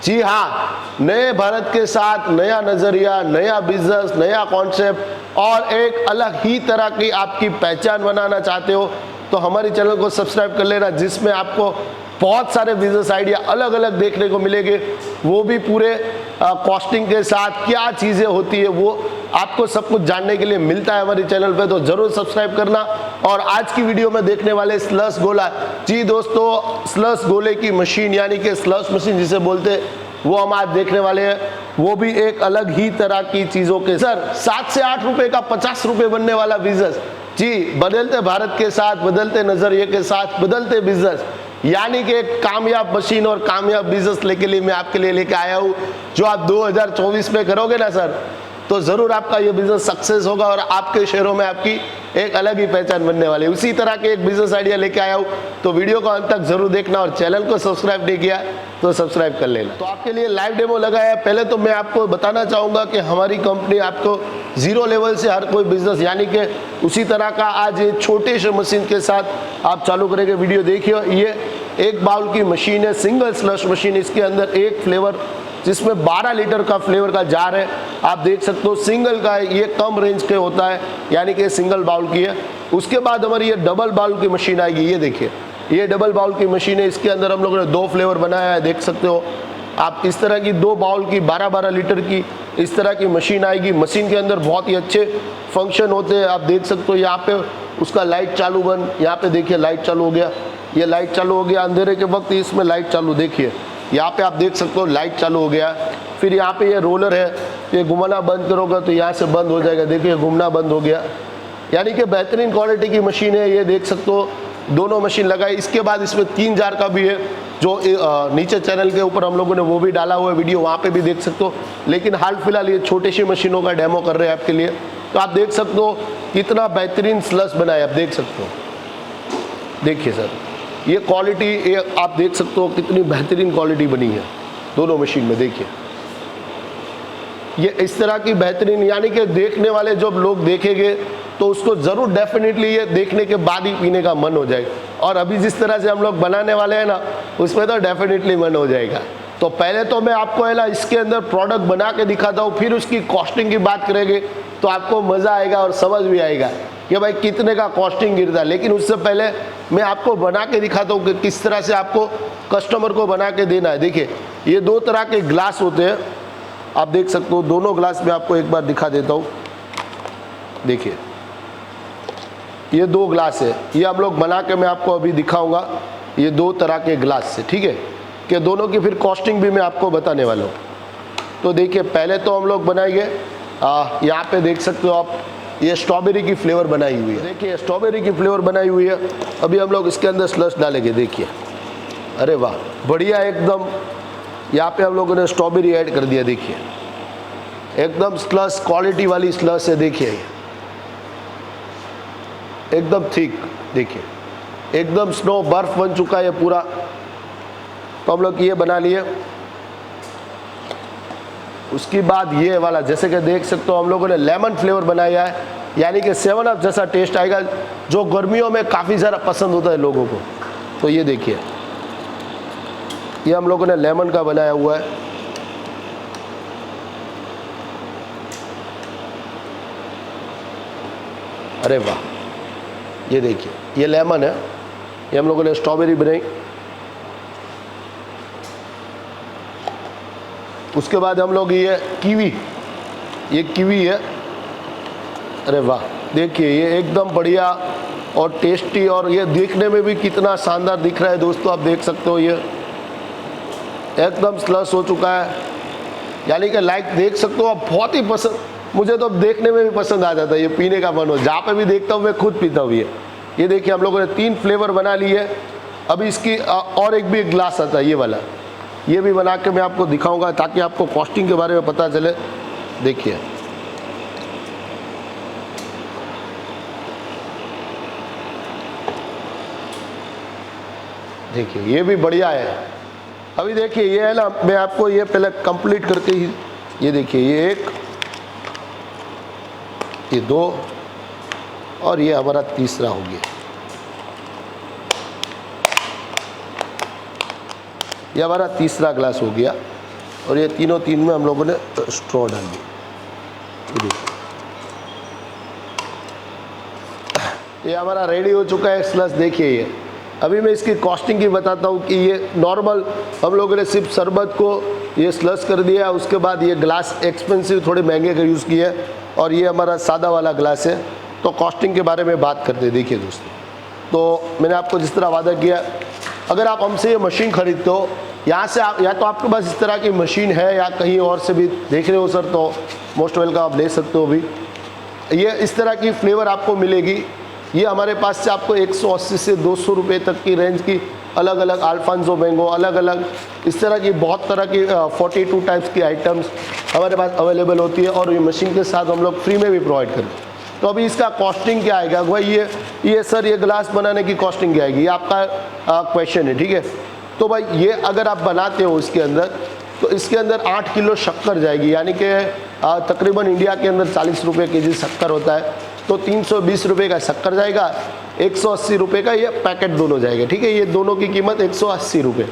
जी हाँ, नए भारत के साथ नया नजरिया, नया बिजनेस, नया कॉन्सेप्ट और एक अलग ही तरह की आपकी पहचान बनाना चाहते हो तो हमारे चैनल को सब्सक्राइब कर लेना, जिसमें आपको बहुत सारे बिजनेस आइडिया अलग अलग देखने को मिलेंगे, वो भी पूरे कॉस्टिंग के साथ क्या चीज़ें होती है वो आपको सब कुछ जानने के लिए मिलता है हमारे चैनल पे। तो जरूर सब्सक्राइब करना। और आज की वीडियो में देखने वाले स्लश गोला, जी दोस्तों, स्लश गोले की मशीन यानी कि स्लश मशीन जिसे बोलते हैं, वो हम आज देखने वाले हैं। वो भी एक अलग ही तरह की चीज़ों के सर 7 से 8 रुपए का 50 रुपए बनने वाला बिजनेस। जी, बदलते भारत के साथ, बदलते नजरिए के साथ, बदलते बिजनेस, यानी कि एक कामयाब मशीन और कामयाब बिजनेस लेके लिए मैं आपके लिए लेके आया हूँ, जो आप 2024 में करोगे ना सर, तो जरूर आपका ये बिजनेस सक्सेस होगा और आपके शहरों में आपकी एक अलग ही पहचान बनने वाली है। उसी तरह के एक बिजनेस आइडिया लेके आया हूँ, तो वीडियो को अंत तक जरूर देखना और चैनल को सब्सक्राइब नहीं किया तो सब्सक्राइब कर लेना। तो आपके लिए लाइव डेमो लगाया है। पहले तो मैं आपको बताना चाहूँगा कि हमारी कंपनी आपको जीरो लेवल से हर कोई बिजनेस, यानी कि उसी तरह का आज ये छोटे से मशीन के साथ आप चालू करेंगे। वीडियो देखिए, ये एक बाउल की मशीन है, सिंगल स्लश मशीन। इसके अंदर एक फ्लेवर जिसमें 12 लीटर का फ्लेवर का जार है, आप देख सकते हो। सिंगल का है, ये कम रेंज के होता है, यानी कि सिंगल बाउल की है। उसके बाद हमारी ये डबल बाउल की मशीन आएगी। ये देखिए, ये डबल बाउल की मशीन है। इसके अंदर हम लोगों ने 2 फ्लेवर बनाया है, देख सकते हो आप। इस तरह की 2 बाउल की 12-12 लीटर की इस तरह की मशीन आएगी। मशीन के अंदर बहुत ही अच्छे फंक्शन होते हैं, आप देख सकते हो। यहाँ पे उसका लाइट चालू बंद, यहाँ पे देखिए लाइट चालू हो गया, ये लाइट चालू हो गया। अंधेरे के वक्त इसमें लाइट चालू, देखिए यहाँ पे आप देख सकते हो लाइट चालू हो गया। फिर यहाँ पे ये रोलर है, ये घुमाना बंद करोगे तो यहाँ से बंद हो जाएगा, देखिए घूमना बंद हो गया। यानी कि बेहतरीन क्वालिटी की मशीन है, ये देख सकते हो। दोनों मशीन लगाई। इसके बाद इसमें 3 जार का भी है, जो नीचे चैनल के ऊपर हम लोगों ने वो भी डाला हुआ है वीडियो, वहाँ पे भी देख सकते हो। लेकिन हाल फिलहाल ये छोटी सी मशीनों का डेमो कर रहे हैं आपके लिए। तो आप देख सकते हो कितना बेहतरीन स्लश बनाया, आप देख सकते हो। देखिए सर, ये क्वालिटी, ये आप देख सकते हो कितनी बेहतरीन क्वालिटी बनी है दोनों मशीन में। देखिए ये इस तरह की बेहतरीन, यानी कि देखने वाले जब लोग देखेंगे तो उसको ज़रूर डेफिनेटली ये देखने के बाद ही पीने का मन हो जाएगा। और अभी जिस तरह से हम लोग बनाने वाले हैं ना, उसमें तो डेफिनेटली मन हो जाएगा। तो पहले तो मैं आपको है ना इसके अंदर प्रोडक्ट बना के दिखाता हूँ, फिर उसकी कॉस्टिंग की बात करेंगे तो आपको मज़ा आएगा और समझ भी आएगा कि भाई कितने का कॉस्टिंग गिरता है। लेकिन उससे पहले मैं आपको बना के दिखाता हूँ कि किस तरह से आपको कस्टमर को बना के देना है। देखिए, ये 2 तरह के ग्लास होते हैं, आप देख सकते हो। दोनों ग्लास में आपको एक बार दिखा देता हूँ। देखिए, ये 2 ग्लास है, ये हम लोग बना के मैं आपको अभी दिखाऊंगा। ये 2 तरह के ग्लास से, ठीक है, कि दोनों की फिर कॉस्टिंग भी मैं आपको बताने वाला हूँ। तो देखिए, पहले तो हम लोग बनाएंगे, यहाँ पे देख सकते हो आप, ये स्ट्रॉबेरी की फ्लेवर बनाई हुई है। देखिए, स्ट्रॉबेरी की फ्लेवर बनाई हुई है। अभी हम लोग इसके अंदर स्लश डालेंगे। देखिए, अरे वाह, बढ़िया एकदम। यहाँ पे हम लोगों ने स्ट्रॉबेरी ऐड कर दिया। देखिए, एकदम स्लश क्वालिटी वाली स्लश है। देखिए, एकदम थिक, देखिए एकदम स्नो बर्फ बन चुका है पूरा। तो हम लोग ये बना लिए। उसके बाद ये वाला, जैसे कि देख सकते हो हम लोगों ने लेमन फ्लेवर बनाया है, यानी कि 7 अप जैसा टेस्ट आएगा, जो गर्मियों में काफ़ी ज़्यादा पसंद होता है लोगों को। तो ये देखिए, ये हम लोगों ने लेमन का बनाया हुआ है। अरे वाह, ये देखिए, ये लेमन है, ये हम लोगों ने स्ट्रॉबेरी बनाई। उसके बाद हम लोग ये कीवी, ये कीवी है। अरे वाह, देखिए ये एकदम बढ़िया और टेस्टी, और ये देखने में भी कितना शानदार दिख रहा है दोस्तों। आप देख सकते हो, ये एकदम स्लश हो चुका है, यानी कि लाइक देख सकते हो आप। बहुत ही पसंद, मुझे तो देखने में भी पसंद आ जाता है, ये पीने का मन हो। जहाँ पे भी देखता हूँ मैं खुद पीता हूँ। ये देखिए, हम लोगों ने 3 फ्लेवर बना लिए है। अभी इसकी और एक भी ग्लास आता है, ये वाला, ये भी बना के मैं आपको दिखाऊंगा ताकि आपको कॉस्टिंग के बारे में पता चले। देखिए, देखिए ये भी बढ़िया है। अभी देखिए, ये है ना, मैं आपको ये पहले कंप्लीट करके ही, ये देखिए, ये 1, ये 2 और ये हमारा तीसरा हो गया। ये हमारा तीसरा ग्लास हो गया। और ये तीनों तीन में हम लोगों ने स्ट्रॉ डाल दी। ये देखिए, ये हमारा रेडी हो चुका है स्लस। देखिए ये अभी मैं इसकी कॉस्टिंग की बताता हूँ कि ये नॉर्मल हम लोगों ने सिर्फ शरबत को ये स्लस कर दिया, उसके बाद ये ग्लास एक्सपेंसिव थोड़े महंगे का यूज़ किया और ये हमारा सादा वाला ग्लास है। तो कॉस्टिंग के बारे में बात करते हैं। देखिए दोस्तों, तो मैंने आपको जिस तरह वादा किया, अगर आप हमसे ये मशीन खरीदते हो, यहाँ से आप या तो आपके पास इस तरह की मशीन है या कहीं और से भी देख रहे हो सर, तो मोस्ट वेलकम, आप ले सकते हो भी। ये इस तरह की फ्लेवर आपको मिलेगी। ये हमारे पास से आपको 180 से 200 रुपये तक की रेंज की अलग अलग अल्फांसो मैंगो, अलग अलग इस तरह की बहुत तरह की 42 टाइप्स की आइटम्स हमारे पास अवेलेबल होती है और ये मशीन के साथ हम लोग फ्री में भी प्रोवाइड करते हैं। तो अभी इसका कॉस्टिंग क्या आएगा भाई, ये सर ये ग्लास बनाने की कॉस्टिंग क्या आएगी, ये आपका क्वेश्चन है, ठीक है। तो भाई ये अगर आप बनाते हो इसके अंदर, तो इसके अंदर 8 किलो शक्कर जाएगी, यानी कि तकरीबन इंडिया के अंदर 40 रुपये केजी शक्कर होता है, तो 320 रुपये का शक्कर जाएगा, 180 रुपये का ये पैकेट दोनों जाएगा, ठीक है। ये दोनों की कीमत 180 रुपये,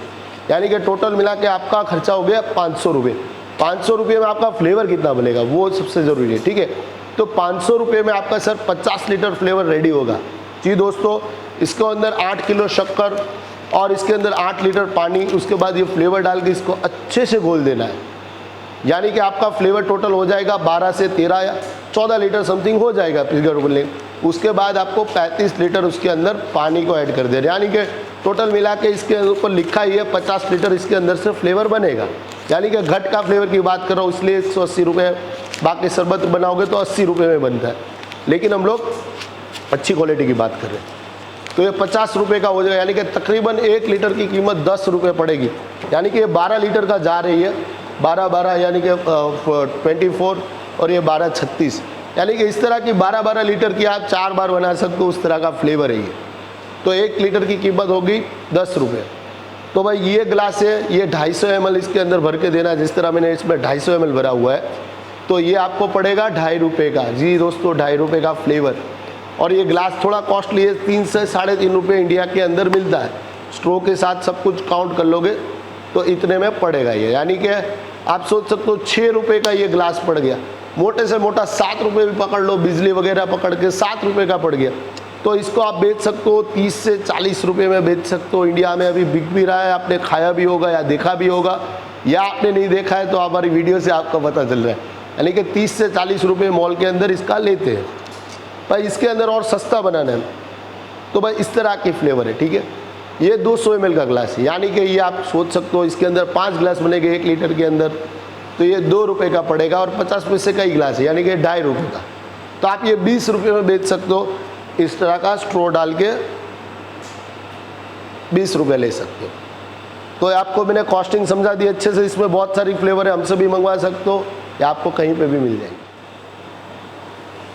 यानी कि टोटल मिला के आपका खर्चा हो गया 500 रुपये। 500 रुपये में आपका फ्लेवर कितना बनेगा वो सबसे ज़रूरी है, ठीक है। तो 500 रुपये में आपका सर 50 लीटर फ्लेवर रेडी होगा। जी दोस्तों, इसके अंदर 8 किलो शक्कर और इसके अंदर 8 लीटर पानी, उसके बाद ये फ्लेवर डाल के इसको अच्छे से घोल देना है, यानी कि आपका फ्लेवर टोटल हो जाएगा 12 से 13 या 14 लीटर समथिंग हो जाएगा फिगर बोलने। उसके बाद आपको 35 लीटर उसके अंदर पानी को ऐड कर देना, यानी कि टोटल मिला के इसके ऊपर लिखा ही है 50 लीटर इसके अंदर से फ्लेवर बनेगा, यानी कि घट का फ्लेवर की बात कर रहा हूँ, इसलिए 180 रुपये। बाकी शरबत बनाओगे तो 80 रुपये में बनता है, लेकिन हम लोग अच्छी क्वालिटी की बात कर रहे हैं, तो ये 50 रुपये का हो जाएगा, यानी कि तकरीबन 1 लीटर की कीमत 10 रुपये पड़ेगी, यानी कि ये 12 लीटर का जा रही है। 12 यानी कि 24 और ये 12 36, यानी कि इस तरह की 12 लीटर की आप 4 बार बना सकते हो, उस तरह का फ्लेवर है ये। तो 1 लीटर की कीमत होगी 10 रुपये। तो भाई ये ग्लास है, ये 250 ml इसके अंदर भर के देना, जिस तरह मैंने इसमें 250 ml भरा हुआ है, तो ये आपको पड़ेगा 2.5 रुपये का। जी दोस्तों, 2.5 रुपये का फ्लेवर। और ये ग्लास थोड़ा कॉस्टली है, 3 से 3.5 रुपये इंडिया के अंदर मिलता है, स्ट्रो के साथ सब कुछ काउंट कर लोगे तो इतने में पड़ेगा ये, यानी कि आप सोच सकते हो 6 रुपये का ये ग्लास पड़ गया। मोटे से मोटा 7 रुपये भी पकड़ लो, बिजली वगैरह पकड़ के 7 रुपये का पड़ गया। तो इसको आप बेच सकते हो 30 से 40 रुपये में बेच सकते हो। इंडिया में अभी बिक भी रहा है, आपने खाया भी होगा या देखा भी होगा, या आपने नहीं देखा है तो हमारी वीडियो से आपको पता चल रहा है, यानी कि 30 से 40 रुपये मॉल के अंदर इसका लेते हैं। भाई इसके अंदर और सस्ता बनाना है तो भाई इस तरह की फ्लेवर है, ठीक है। ये 200 ml का ग्लास है, यानी कि ये आप सोच सकते हो इसके अंदर 5 ग्लास बनेंगे 1 लीटर के अंदर, तो ये 2 रुपये का पड़ेगा और 50 पैसे का ही ग्लास है, यानी कि 2.5 रुपये का। तो आप ये 20 रुपये में बेच सकते हो, इस तरह का स्ट्रो डाल के 20 रुपये ले सकते हो। तो आपको मैंने कॉस्टिंग समझा दी अच्छे से। इसमें बहुत सारी फ्लेवर है, हमसे भी मंगवा सकते हो या आपको कहीं पे भी मिल जाएगी।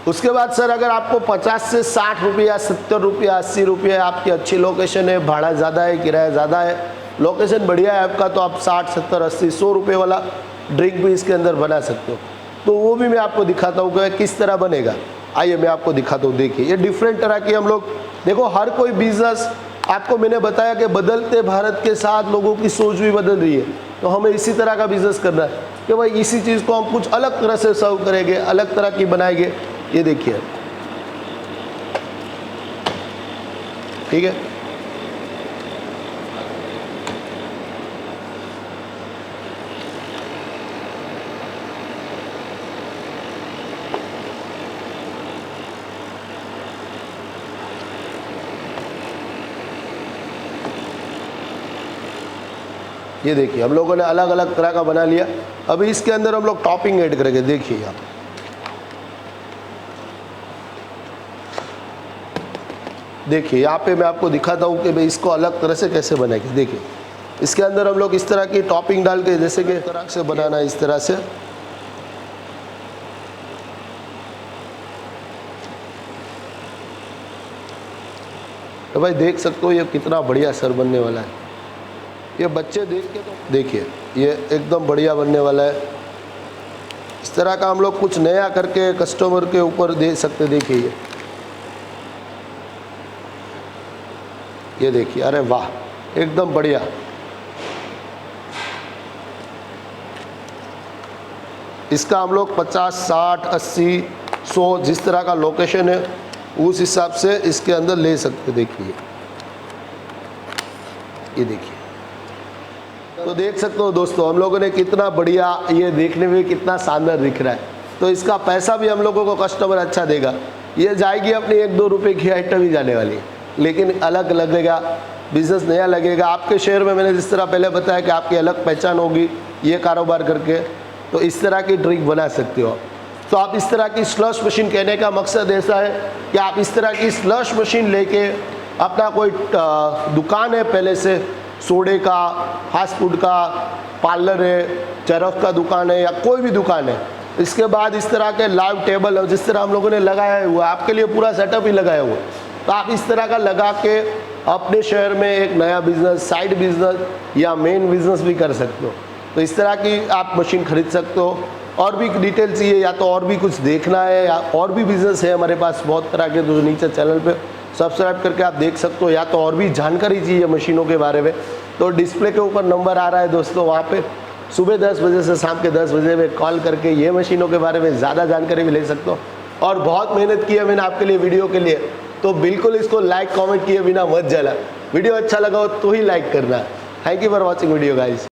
उसके बाद सर अगर आपको 50 से 60 रुपया, 70 रुपया, 80 रुपये, आपकी अच्छी लोकेशन है, भाड़ा ज़्यादा है, किराया ज़्यादा है, लोकेशन बढ़िया है आपका, तो आप 60, 70, 80, 100 रुपये वाला ड्रिंक भी इसके अंदर बना सकते हो। तो वो भी मैं आपको दिखाता हूँ कि किस तरह बनेगा। आइए मैं आपको दिखाता हूँ। देखिए ये डिफरेंट तरह की हम लोग, देखो हर कोई बिजनेस, आपको मैंने बताया कि बदलते भारत के साथ लोगों की सोच भी बदल रही है, तो हमें इसी तरह का बिजनेस करना है कि भाई इसी चीज़ को हम कुछ अलग तरह से सर्व करेंगे, अलग तरह की बनाएंगे। ये देखिए, ठीक है। ये देखिए हम लोगों ने अलग अलग तरह का बना लिया। अभी इसके अंदर हम लोग टॉपिंग ऐड करेंगे। देखिए आप, देखिए यहाँ पे मैं आपको दिखाता हूँ कि भाई इसको अलग तरह से कैसे बनाएंगे। देखिए इसके अंदर हम लोग इस तरह की टॉपिंग डाल के, जैसे कि तरह से बनाना है, इस तरह से। तो भाई देख सकते हो ये कितना बढ़िया सर बनने वाला है। ये बच्चे देख के तो देखिए ये एकदम बढ़िया बनने वाला है। इस तरह का हम लोग कुछ नया करके कस्टमर के ऊपर दे सकते। देखिए ये देखिए, अरे वाह एकदम बढ़िया। इसका हम लोग 50, 60, 80, 100 जिस तरह का लोकेशन है उस हिसाब से इसके अंदर ले सकते। देखिए ये देखिए, तो देख सकते हो दोस्तों हम लोगों ने कितना बढ़िया, ये देखने में कितना शानदार दिख रहा है। तो इसका पैसा भी हम लोगों को कस्टमर अच्छा देगा। ये जाएगी अपनी 1-2 रुपये की आइटम ही जाने वाली है, लेकिन अलग लगेगा, बिजनेस नया लगेगा। आपके शहर में मैंने जिस तरह पहले बताया कि आपकी अलग पहचान होगी ये कारोबार करके, तो इस तरह की ड्रिंक बना सकते हो। तो आप इस तरह की स्लश मशीन, कहने का मकसद ऐसा है कि आप इस तरह की स्लश मशीन लेके अपना कोई दुकान है पहले से, सोडे का, फास्ट फूड का, पार्लर है, चरख का दुकान है या कोई भी दुकान है, इसके बाद इस तरह के लाइव टेबल है जिस तरह हम लोगों ने लगाया हुआ, आपके लिए पूरा सेटअप ही लगाया हुआ, तो आप इस तरह का लगा के अपने शहर में एक नया बिजनेस, साइड बिजनेस या मेन बिजनेस भी कर सकते हो। तो इस तरह की आप मशीन खरीद सकते हो। और भी डिटेल चाहिए या तो और भी कुछ देखना है या और भी बिजनेस है हमारे पास बहुत तरह के, जो नीचे चैनल पे सब्सक्राइब करके आप देख सकते हो। या तो और भी जानकारी चाहिए मशीनों के बारे में, तो डिस्प्ले के ऊपर नंबर आ रहा है दोस्तों, वहाँ पे सुबह 10 बजे से शाम के 10 बजे में कॉल करके ये मशीनों के बारे में ज़्यादा जानकारी भी ले सकते हो। और बहुत मेहनत की है मैंने आपके लिए वीडियो के लिए, तो बिल्कुल इसको लाइक कमेंट किए बिना मत जाना। वीडियो अच्छा लगा हो तो ही लाइक करना। Thank you for watching video guys.